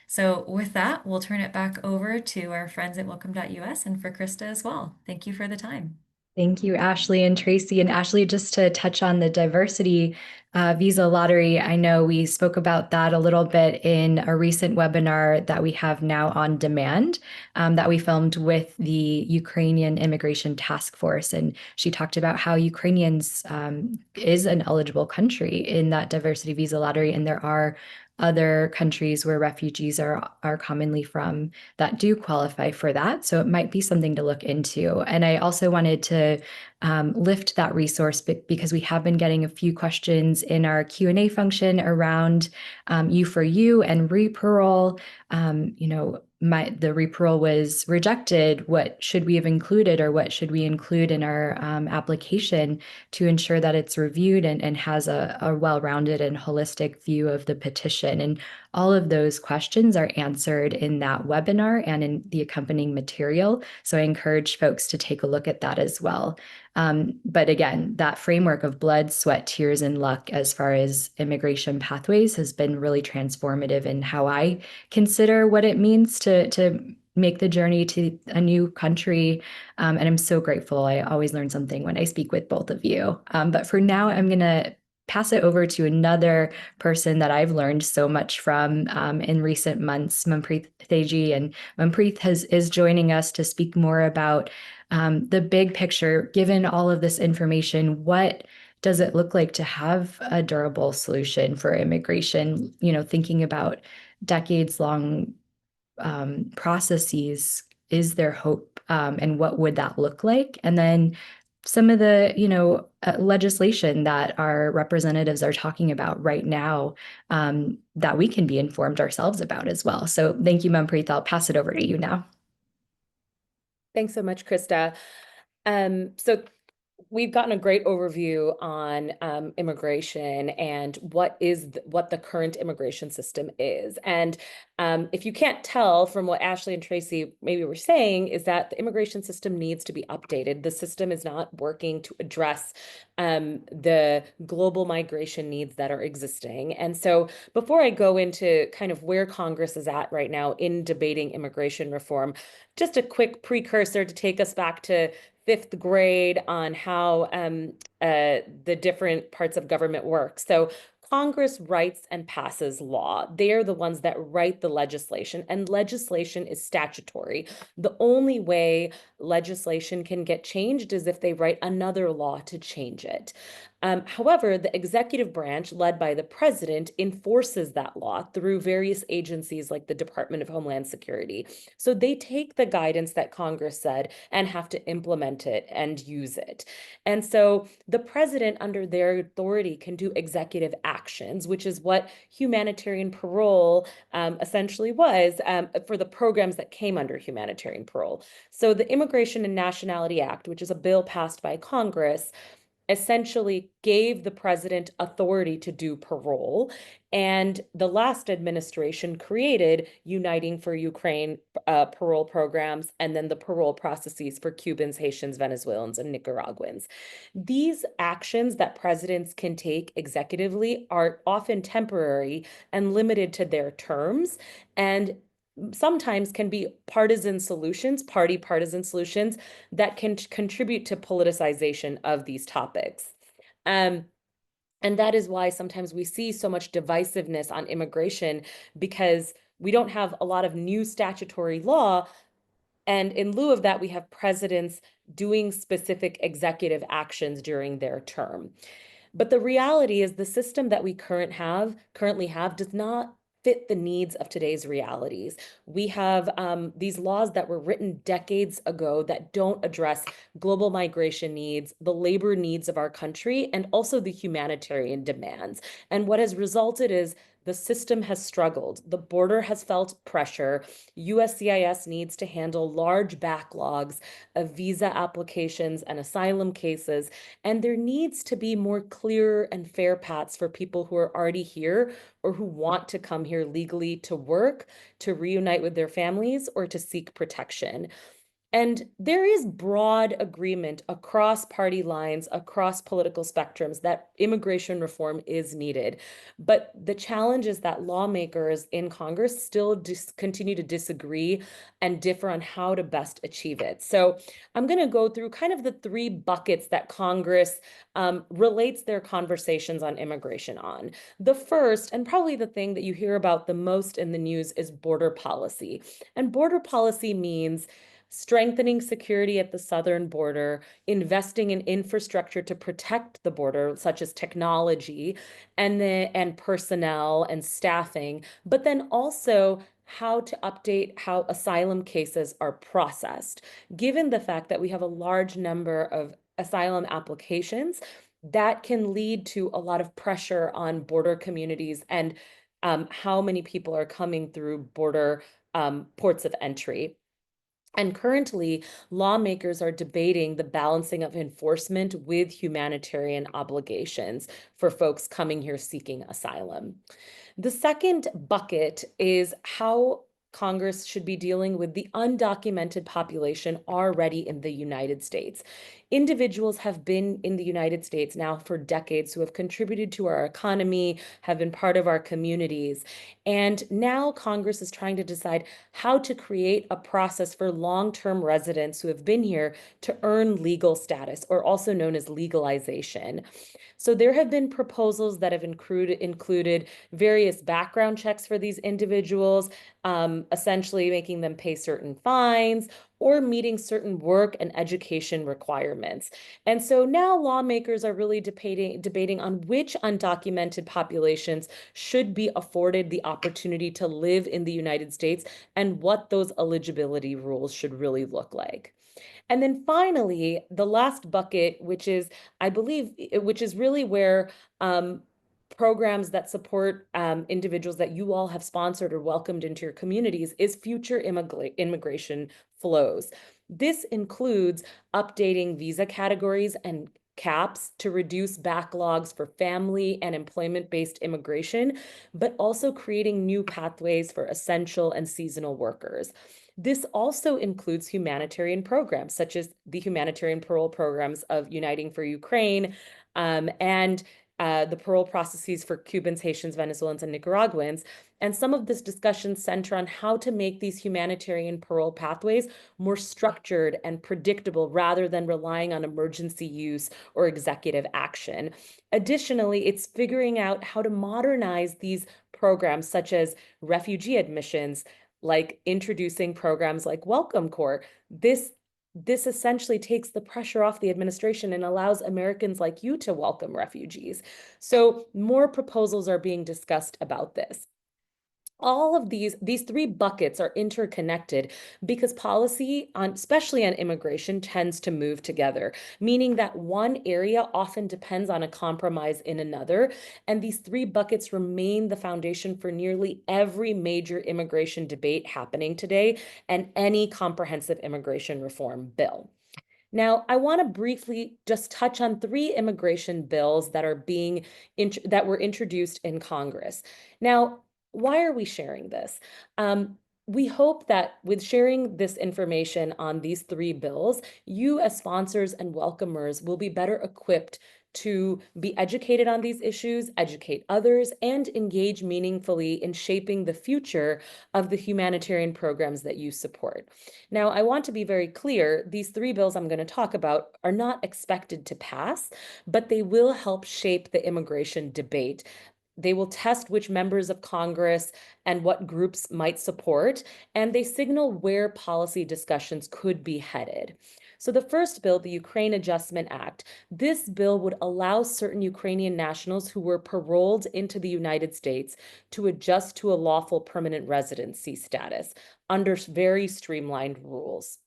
So with that, we'll turn it back over to our friends at welcome.us and for Krista as well. Thank you for the time. Thank you, Ashley and Tracie. And Ashley, just to touch on the diversity visa lottery, I know we spoke about that a little bit in a recent webinar that we have now on demand that we filmed with the Ukrainian Immigration Task Force. And she talked about how Ukrainians is an eligible country in that diversity visa lottery. And there are other countries where refugees are commonly from that do qualify for that. So it might be something to look into. And I also wanted to lift that resource because we have been getting a few questions in our Q&A function around U4U and reparole. The reparole was rejected. What should we have included, or what should we include in our application to ensure that it's reviewed and has a well-rounded and holistic view of the petition? And all of those questions are answered in that webinar and in the accompanying material. So I encourage folks to take a look at that as well. But again, that framework of blood, sweat, tears, and luck as far as immigration pathways has been really transformative in how I consider what it means to make the journey to a new country. And I'm so grateful. I always learn something when I speak with both of you. But for now, I'm going to pass it over to another person that I've learned so much from in recent months, Manpreet Teji. And Manpreet is joining us to speak more about the big picture. Given all of this information, what does it look like to have a durable solution for immigration? Thinking about decades-long processes, is there hope? And what would that look like? And then some of the, legislation that our representatives are talking about right now that we can be informed ourselves about as well. So thank you, Manpreet. I'll pass it over to you now. Thanks so much, Krista. So we've gotten a great overview on immigration and what the current immigration system is. And if you can't tell from what Ashley and Tracie maybe were saying, is that the immigration system needs to be updated. The system is not working to address the global migration needs that are existing. And so before I go into kind of where Congress is at right now in debating immigration reform, just a quick precursor to take us back to fifth grade on how the different parts of government work. So Congress writes and passes law. They are the ones that write the legislation, and legislation is statutory. The only way legislation can get changed is if they write another law to change it. However, the executive branch, led by the president, enforces that law through various agencies like the Department of Homeland Security. So they take the guidance that Congress said and have to implement it and use it. And so the president, under their authority, can do executive actions, which is what humanitarian parole essentially was for the programs that came under humanitarian parole. So the Immigration and Nationality Act, which is a bill passed by Congress, essentially gave the president authority to do parole. And the last administration created Uniting for Ukraine parole programs, and then the parole processes for Cubans, Haitians, Venezuelans, and Nicaraguans. These actions that presidents can take executively are often temporary and limited to their terms, and sometimes can be partisan solutions, party partisan solutions that can contribute to politicization of these topics. And that is why sometimes we see so much divisiveness on immigration, because we don't have a lot of new statutory law. And in lieu of that, we have presidents doing specific executive actions during their term. But the reality is the system that we currently have does not fit the needs of today's realities. We have these laws that were written decades ago that don't address global migration needs, the labor needs of our country, and also the humanitarian demands. And what has resulted is the system has struggled. The border has felt pressure. USCIS needs to handle large backlogs of visa applications and asylum cases. And there needs to be more clear and fair paths for people who are already here or who want to come here legally to work, to reunite with their families, or to seek protection. And there is broad agreement across party lines, across political spectrums, that immigration reform is needed. But the challenge is that lawmakers in Congress still continue to disagree and differ on how to best achieve it. So I'm going to go through kind of the three buckets that Congress relates their conversations on immigration on. The first, and probably the thing that you hear about the most in the news, is border policy. And border policy means strengthening security at the southern border, investing in infrastructure to protect the border, such as technology and personnel and staffing, but then also how to update how asylum cases are processed. Given the fact that we have a large number of asylum applications, that can lead to a lot of pressure on border communities and how many people are coming through border ports of entry. And currently, lawmakers are debating the balancing of enforcement with humanitarian obligations for folks coming here seeking asylum. The second bucket is how Congress should be dealing with the undocumented population already in the United States. Individuals have been in the United States now for decades who have contributed to our economy, have been part of our communities. And now Congress is trying to decide how to create a process for long-term residents who have been here to earn legal status, or also known as legalization. So there have been proposals that have included various background checks for these individuals, essentially making them pay certain fines or meeting certain work and education requirements. And so now lawmakers are really debating on which undocumented populations should be afforded the opportunity to live in the United States and what those eligibility rules should really look like. And then finally, the last bucket, which is, I believe, which is really where programs that support individuals that you all have sponsored or welcomed into your communities, is future immigration flows. This includes updating visa categories and caps to reduce backlogs for family and employment-based immigration, but also creating new pathways for essential and seasonal workers. This also includes humanitarian programs, such as the humanitarian parole programs of Uniting for Ukraine, and the parole processes for Cubans, Haitians, Venezuelans, and Nicaraguans. And some of this discussion center on how to make these humanitarian parole pathways more structured and predictable rather than relying on emergency use or executive action. Additionally, it's figuring out how to modernize these programs, such as refugee admissions, like introducing programs like Welcome Corps. This essentially takes the pressure off the administration and allows Americans like you to welcome refugees. So more proposals are being discussed about this. All of these three buckets are interconnected because policy on, especially on immigration, tends to move together, meaning that one area often depends on a compromise in another. And these three buckets remain the foundation for nearly every major immigration debate happening today and any comprehensive immigration reform bill. Now, I want to briefly just touch on three immigration bills that were introduced in Congress. Now, why are we sharing this? We hope that with sharing this information on these three bills, you as sponsors and welcomers will be better equipped to be educated on these issues, educate others, and engage meaningfully in shaping the future of the humanitarian programs that you support. Now, I want to be very clear, these three bills I'm going to talk about are not expected to pass, but they will help shape the immigration debate. They will test which members of Congress and what groups might support, and they signal where policy discussions could be headed. So the first bill, the Ukraine Adjustment Act, this bill would allow certain Ukrainian nationals who were paroled into the United States to adjust to a lawful permanent residency status under very streamlined rules.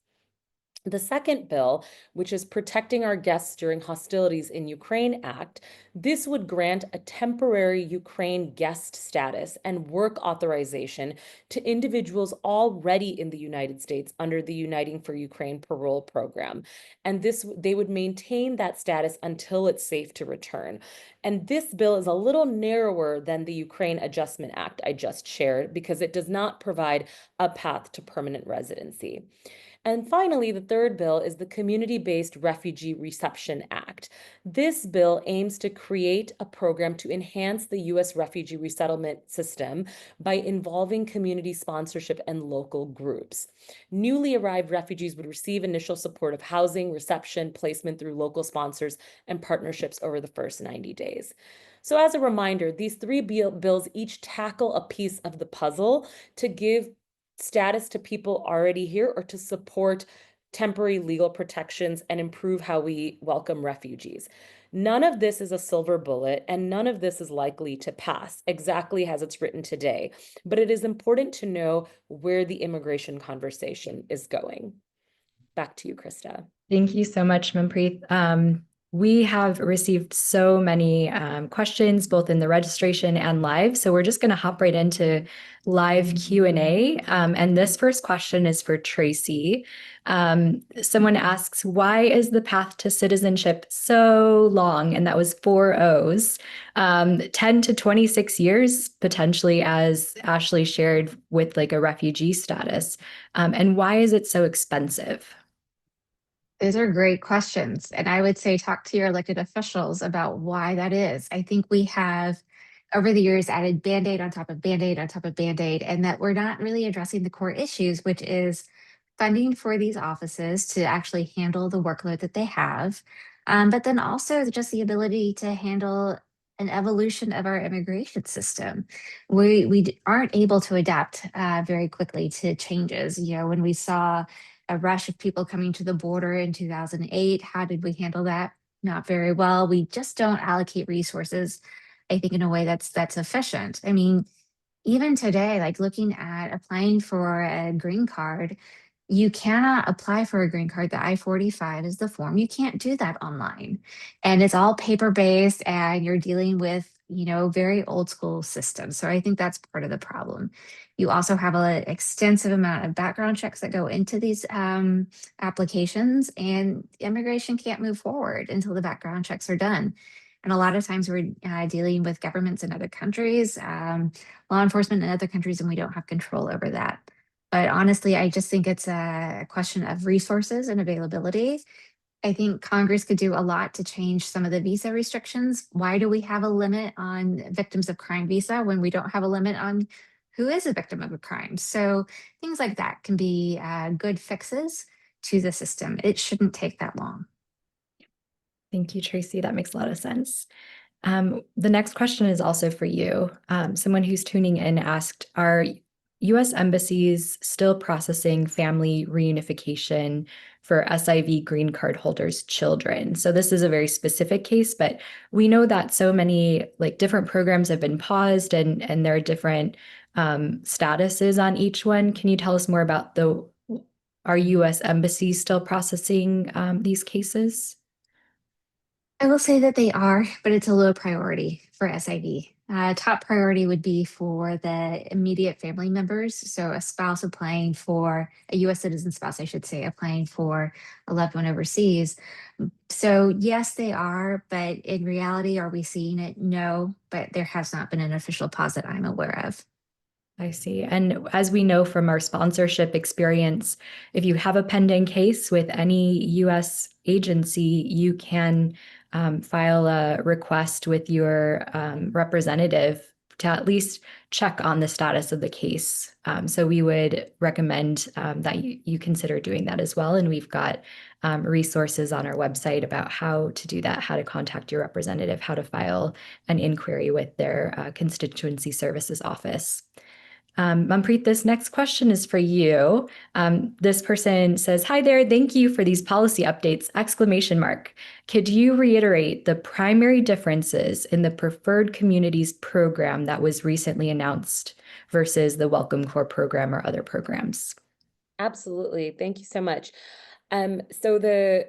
The second bill, which is Protecting Our Guests During Hostilities in Ukraine Act, this would grant a temporary Ukraine guest status and work authorization to individuals already in the United States under the Uniting for Ukraine parole program. And they would maintain that status until it's safe to return. And this bill is a little narrower than the Ukraine Adjustment Act I just shared because it does not provide a path to permanent residency. And finally, the third bill is the Community-Based Refugee Reception Act. This bill aims to create a program to enhance the U.S. refugee resettlement system by involving community sponsorship and local groups. Newly arrived refugees would receive initial support of housing, reception, placement through local sponsors, and partnerships over the first 90 days. So as a reminder, these three bills each tackle a piece of the puzzle to give status to people already here or to support temporary legal protections and improve how we welcome refugees. None of this is a silver bullet, and none of this is likely to pass exactly as it's written today, but it is important to know where the immigration conversation is going. Back to you, Krista. Thank you so much, Manpreet. We have received so many questions, both in the registration and live. So we're just going to hop right into live Q&A. And this first question is for Tracie. Someone asks, why is the path to citizenship so long? And that was 4 O's, 10 to 26 years, potentially, as Ashley shared, with like a refugee status. And why is it so expensive? Those are great questions. And I would say talk to your elected officials about why that is. I think we have, over the years, added Band-Aid on top of Band-Aid on top of Band-Aid, and that we're not really addressing the core issues, which is funding for these offices to actually handle the workload that they have, but then also just the ability to handle an evolution of our immigration system. We aren't able to adapt very quickly to changes. You know, when we saw a rush of people coming to the border in 2008. How did we handle that? Not very well. We just don't allocate resources, I think, in a way that's efficient. I mean, even today, like looking at applying for a green card, you cannot apply for a green card. The I-45 is the form. You can't do that online. And it's all paper-based, and you're dealing with very old school system. So I think that's part of the problem. You also have an extensive amount of background checks that go into these applications, and immigration can't move forward until the background checks are done. And a lot of times we're dealing with governments in other countries, law enforcement in other countries, and we don't have control over that. But honestly, I just think it's a question of resources and availability. I think Congress could do a lot to change some of the visa restrictions. Why do we have a limit on victims of crime visa when we don't have a limit on who is a victim of a crime? So things like that can be good fixes to the system. It shouldn't take that long. Thank you, Tracie. That makes a lot of sense. The next question is also for you. Someone who's tuning in asked, are U.S. embassies still processing family reunification for SIV green card holders' children? So this is a very specific case, but we know that so many different programs have been paused, and there are different statuses on each one. Can you tell us more about are U.S. embassies still processing these cases? I will say that they are, but it's a low priority for SIV. Top priority would be for the immediate family members. So a US citizen spouse, I should say, applying for a loved one overseas. So yes, they are, but in reality, are we seeing it? No, but there has not been an official pause that I'm aware of. I see. And as we know from our sponsorship experience, if you have a pending case with any US agency, you can file a request with your representative to at least check on the status of the case. So we would recommend that you consider doing that as well. And we've got resources on our website about how to do that, how to contact your representative, how to file an inquiry with their constituency services office. Manpreet, this next question is for you. This person says, hi there, thank you for these policy updates, exclamation mark. Could you reiterate the primary differences in the Preferred Communities program that was recently announced versus the Welcome Corps program or other programs? Absolutely. Thank you so much. So the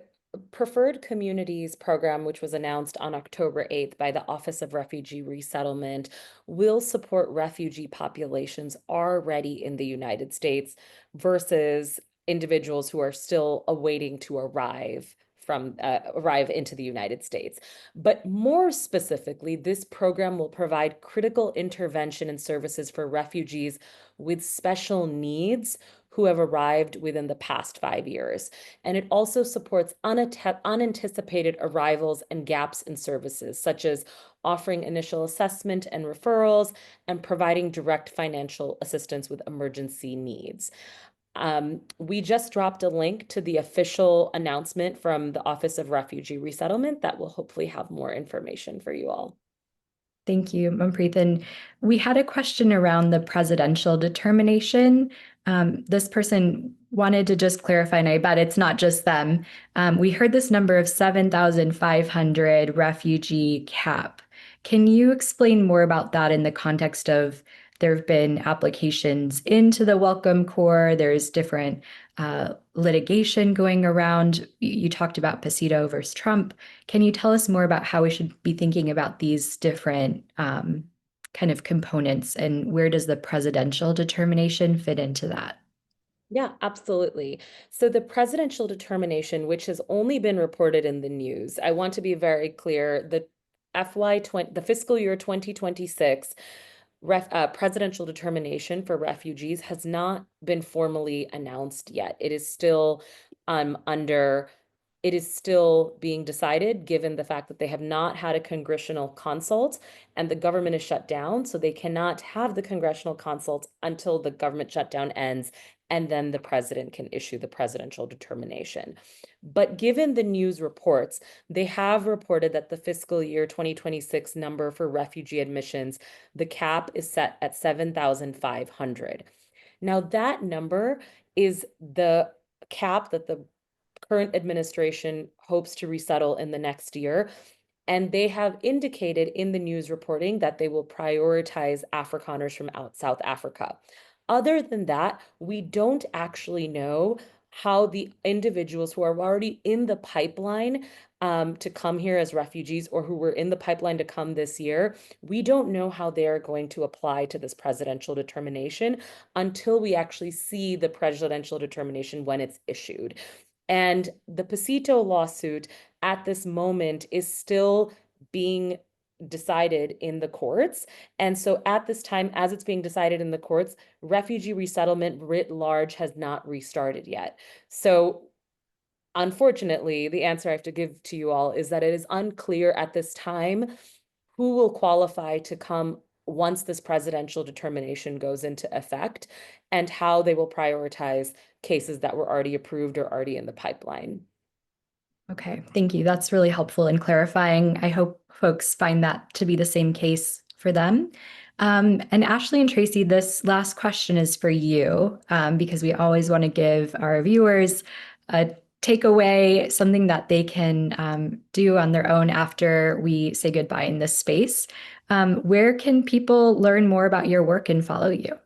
Preferred Communities program, which was announced on October 8th by the Office of Refugee Resettlement, will support refugee populations already in the United States versus individuals who are still awaiting to arrive into the United States. But more specifically, this program will provide critical intervention and services for refugees with special needs who have arrived within the past 5 years. And it also supports unanticipated arrivals and gaps in services, such as offering initial assessment and referrals and providing direct financial assistance with emergency needs. We just dropped a link to the official announcement from the Office of Refugee Resettlement that will hopefully have more information for you all. Thank you, Manpreet. And we had a question around the presidential determination. This person wanted to just clarify, and I bet it's not just them. We heard this number of 7,500 refugee cap. Can you explain more about that in the context of there have been applications into the Welcome Corps, there's different litigation going around. You talked about Pasito versus Trump. Can you tell us more about how we should be thinking about these different kind of components, and where does the presidential determination fit into that? Yeah, absolutely. So the presidential determination, which has only been reported in the news, I want to be very clear, the fiscal year 2026 presidential determination for refugees has not been formally announced yet. It is still being decided, given the fact that they have not had a congressional consult and the government is shut down. So they cannot have the congressional consult until the government shutdown ends, and then the president can issue the presidential determination. But given the news reports, they have reported that the fiscal year 2026 number for refugee admissions, the cap is set at 7,500. Now, that number is the cap that the current administration hopes to resettle in the next year. And they have indicated in the news reporting that they will prioritize Afrikaners from South Africa. Other than that, we don't actually know how the individuals who are already in the pipeline to come here as refugees, or who were in the pipeline to come this year, we don't know how they're going to apply to this presidential determination until we actually see the presidential determination when it's issued. And the Pasito lawsuit at this moment is still being decided in the courts. And so at this time, as it's being decided in the courts, refugee resettlement writ large has not restarted yet. So unfortunately, the answer I have to give to you all is that it is unclear at this time who will qualify to come once this presidential determination goes into effect, and how they will prioritize cases that were already approved or already in the pipeline. Okay, thank you. That's really helpful in clarifying. I hope folks find that to be the same case for them. And Ashley and Tracie, this last question is for you, because we always want to give our viewers a takeaway, something that they can do on their own after we say goodbye in this space. Where can people learn more about your work and follow you?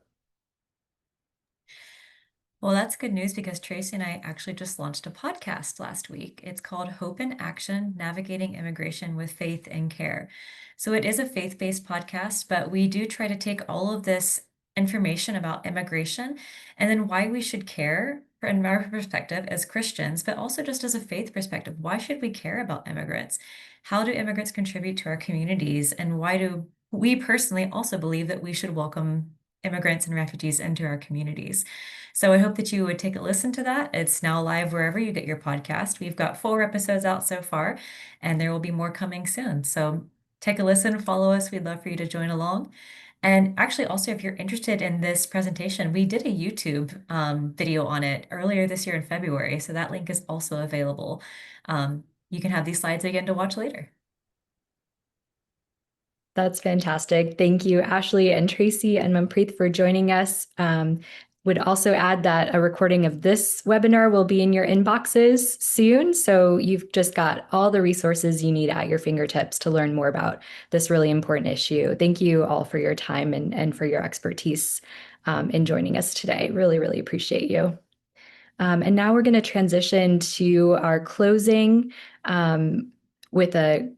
Well, that's good news because Tracie and I actually just launched a podcast last week. It's called Hope in Action, Navigating Immigration with Faith and Care. So it is a faith-based podcast, but we do try to take all of this information about immigration and then why we should care from our perspective as Christians, but also just as a faith perspective. Why should we care about immigrants? How do immigrants contribute to our communities? And why do we personally also believe that we should welcome immigrants and refugees into our communities? So I hope that you would take a listen to that. It's now live wherever you get your podcast. We've got 4 episodes out so far, and there will be more coming soon. So take a listen, follow us. We'd love for you to join along. And actually, also, if you're interested in this presentation, we did a YouTube video on it earlier this year in February. So that link is also available. You can have these slides again to watch later. That's fantastic. Thank you, Ashley and Tracie and Manpreet, for joining us. Would also add that a recording of this webinar will be in your inboxes soon. So you've just got all the resources you need at your fingertips to learn more about this really important issue. Thank you all for your time and for your expertise in joining us today. Really, really appreciate you. And now we're going to transition to our closing with a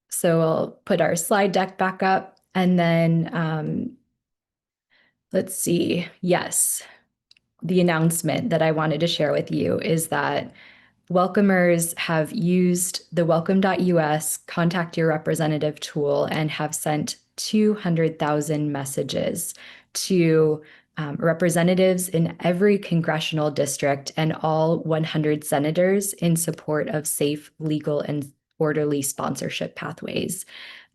so we'll put our slide deck back up, and then let's see. Yes, the announcement that I wanted to share with you is that welcomers have used the welcome.us contact your representative tool and have sent 200,000 messages to representatives in every congressional district and all 100 senators in support of safe, legal, and orderly sponsorship pathways.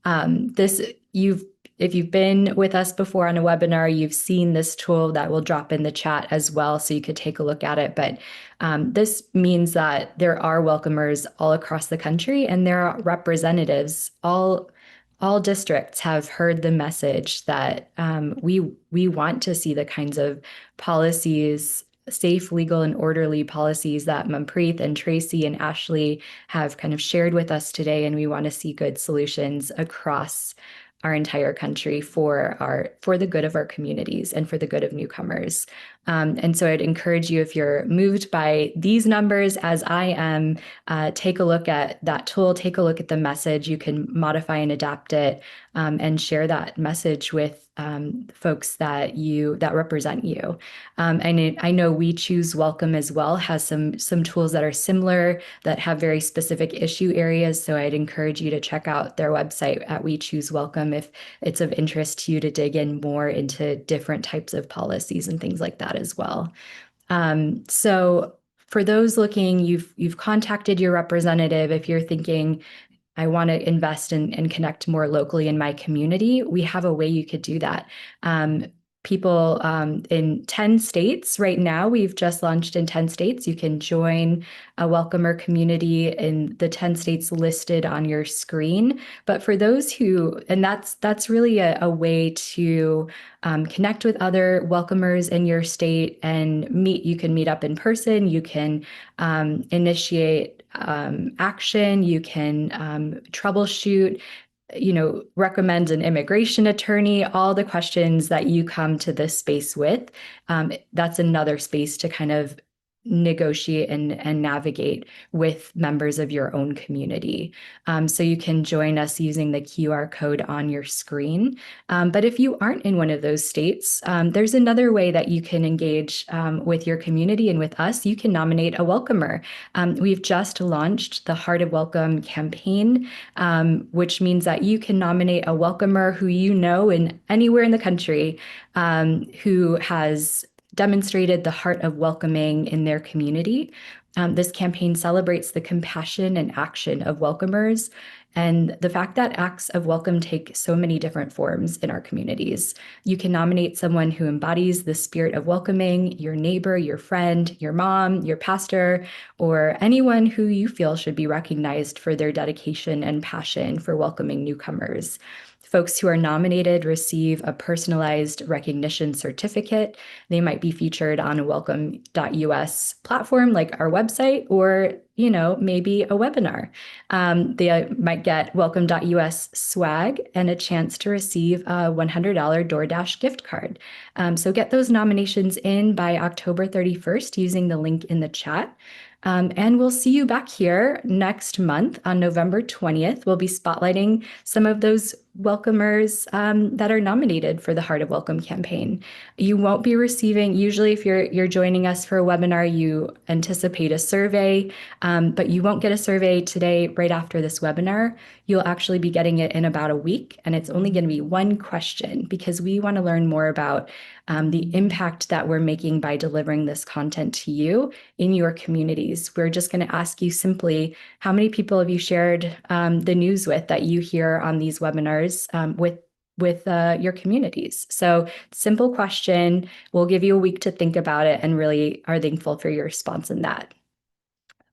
If you've been with us before on a webinar, you've seen this tool that will drop in the chat as well, so you could take a look at it. But this means that there are welcomers all across the country, and there are representatives. All districts have heard the message that we want to see the kinds of policies, safe, legal, and orderly policies that Manpreet and Tracie and Ashley have kind of shared with us today, and we want to see good solutions across our entire country for the good of our communities and for the good of newcomers. And so I'd encourage you, if you're moved by these numbers, as I am, take a look at that tool, take a look at the message. You can modify and adapt it, and share that message with folks that represent you. And I know We Choose Welcome as well has some tools that are similar, that have very specific issue areas. So I'd encourage you to check out their website at We Choose Welcome if it's of interest to you to dig in more into different types of policies and things like that as well. So for those looking, you've contacted your representative. If you're thinking, I want to invest and connect more locally in my community, we have a way you could do that. People in 10 states right now, we've just launched in 10 states. You can join a welcomer community in the 10 states listed on your screen. But for those and that's really a way to connect with other welcomers in your state and you can meet up in person, you can initiate action, you can troubleshoot, recommend an immigration attorney, all the questions that you come to this space with. That's another space to kind of negotiate and navigate with members of your own community. So you can join us using the QR code on your screen. But if you aren't in one of those states, there's another way that you can engage with your community and with us. You can nominate a welcomer. We've just launched the Heart of Welcome campaign, which means that you can nominate a welcomer who you know in anywhere in the country who has demonstrated the heart of welcoming in their community. This campaign celebrates the compassion and action of welcomers and the fact that acts of welcome take so many different forms in our communities. You can nominate someone who embodies the spirit of welcoming, your neighbor, your friend, your mom, your pastor, or anyone who you feel should be recognized for their dedication and passion for welcoming newcomers. Folks who are nominated receive a personalized recognition certificate. They might be featured on a welcome.us platform like our website, or maybe a webinar. They might get welcome.us swag and a chance to receive a $100 DoorDash gift card. So get those nominations in by October 31st using the link in the chat. And we'll see you back here next month on November 20th. We'll be spotlighting some of those welcomers that are nominated for the Heart of Welcome campaign. You won't be receiving, usually if you're joining us for a webinar, you anticipate a survey, but you won't get a survey today right after this webinar. You'll actually be getting it in about a week, and it's only going to be one question because we want to learn more about the impact that we're making by delivering this content to you in your communities. We're just going to ask you simply, how many people have you shared the news with that you hear on these webinars with your communities? So simple question. We'll give you a week to think about it and really are thankful for your response in that.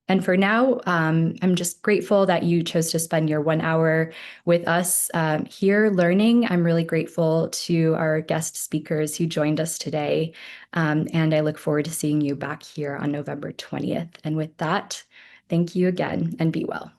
And for now, I'm just grateful that you chose to spend your 1 hour with us here learning. I'm really grateful to our guest speakers who joined us today. And I look forward to seeing you back here on November 20th. And with that, thank you again and be well.